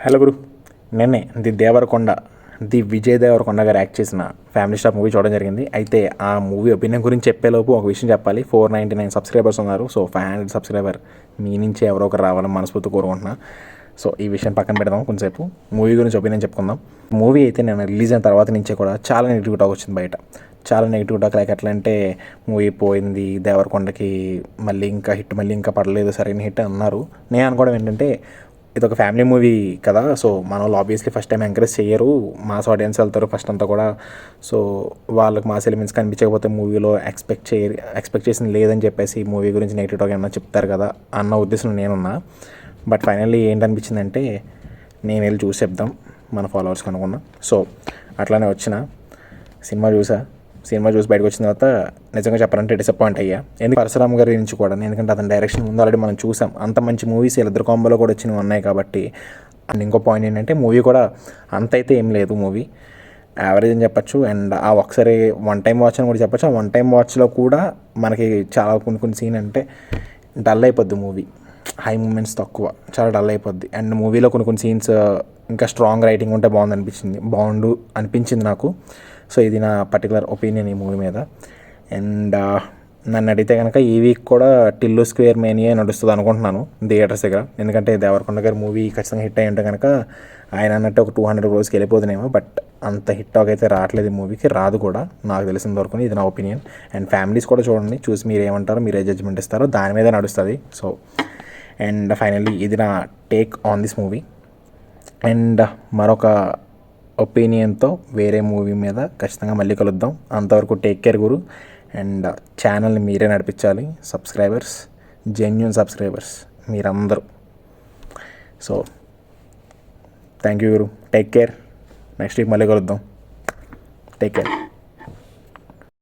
Hello గురు. నిన్నే the Vijay Devarakonda గారు act చేసిన ఫ్యామిలీ స్టార్ మూవీ చూడడం జరిగింది. అయితే ఆ మూవీ ఒపీనియన్ గురించి చెప్పేలోపు ఒక విషయం చెప్పాలి. 499 సబ్స్క్రైబర్స్ ఉన్నారు. సో 500 సబ్స్క్రైబర్ మీ నుంచి ఎవరో ఒకరు రావాలని మనస్ఫూర్తి కోరుకుంటున్నా. సో ఈ విషయం పక్కన పెడదాం, కొంచెంసేపు మూవీ గురించి ఒపీనియన్ చెప్పుకుందాం. మూవీ అయితే నేను రిలీజ్ అయిన తర్వాత నుంచే కూడా చాలా నెగిటివ్ టాక్ వచ్చింది బయట. చాలా నెగిటివ్ టాక్ లైక్ ఎట్లా అంటే మూవీ పోయింది, దేవరకొండకి మళ్ళీ ఇంకా పడలేదు, సరైన హిట్ అన్నారు. నేను అనుకోవడం ఏంటంటే ఇది ఒక ఫ్యామిలీ మూవీ కదా, సో మన వాళ్ళు ఆబ్వియస్లీ ఫస్ట్ టైం ఎంకరేజ్ చేయరు, మాస్ ఆడియన్స్ వెళ్తారు ఫస్ట్ అంతా కూడా. సో వాళ్ళకి మాస్ ఎలిమెంట్స్ కనిపించకపోతే మూవీలో ఎక్స్పెక్టేషన్ లేదని చెప్పేసి మూవీ గురించి నెగిటివ్ టాక్ ఏమన్నా చెప్తారు కదా అన్న ఉద్దేశంలో నేనున్నా. బట్ ఫైనల్లీ ఏంటనిపించిందంటే నేను వెళ్ళి చూసి చెప్దాం మన ఫాలోవర్స్కి అనుకున్నా. సో అట్లానే వచ్చిన సినిమా చూసి బయటకు వచ్చిన తర్వాత నిజంగా చెప్పాలంటే డిసప్పాయింట్ అయ్యా. ఎందుకు పరశురామ్ గారి నుంచి కూడా, ఎందుకంటే అతని డైరెక్షన్ ముందు ఆల్రెడీ మనం చూసాం. అంత మంచి మూవీస్ వీళ్ళిద్దరు కాంబోలో కూడా వచ్చినవి ఉన్నాయి కాబట్టి. అండ్ ఇంకో పాయింట్ ఏంటంటే మూవీ కూడా అంత అయితే ఏం లేదు, మూవీ యావరేజ్ అని చెప్పచ్చు. అండ్ ఆ ఒకసారి వన్ టైం వాచ్ అని కూడా చెప్పచ్చు. ఆ వన్ టైం వాచ్లో కూడా మనకి చాలా కొన్ని సీన్ అంటే డల్ అయిపోద్ది మూవీ, హై మూమెంట్స్ తక్కువ, చాలా డల్ అయిపోద్ది. అండ్ మూవీలో కొన్ని సీన్స్ ఇంకా స్ట్రాంగ్ రైటింగ్ ఉంటే అనిపించింది నాకు. సో ఇది నా పర్టికులర్ ఒపీనియన్ ఈ మూవీ మీద. అండ్ నన్ను అడిగితే కనుక ఈ వీక్ కూడా టిల్లు స్క్వేర్ మేనియా నడుస్తుంది అనుకుంటున్నాను థియేటర్స్ దగ్గర. ఎందుకంటే దేవరకొండ గారి మూవీ ఖచ్చితంగా హిట్ అయ్యి ఉంటే కనుక ఆయన అన్నట్టు ఒక 200 crores వెళ్ళిపోతున్నామో. బట్ అంత హిట్ టాక్ అయితే రావట్లేదు ఈ మూవీకి, రాదు కూడా నాకు తెలిసిన వరకు. ఇది నా ఒపీనియన్. అండ్ ఫ్యామిలీస్ కూడా చూడండి, చూసి మీరు ఏమంటారో, మీరే జడ్జ్మెంట్ ఇస్తారో, దాని మీద నడుస్తుంది. సో అండ్ ఫైనల్లీ ఇది నా take on this movie. And మరొక ఒపీనియన్తో వేరే మూవీ మీద ఖచ్చితంగా మళ్ళీ కలుద్దాం. అంతవరకు టేక్ కేర్ గురు. అండ్ ఛానల్ని మీరే నడిపించాలి, సబ్స్క్రైబర్స్, జెన్యూన్ సబ్స్క్రైబర్స్ మీరందరూ. So thank you Guru, take care. Next week మళ్ళీ కలుద్దాం. Take care.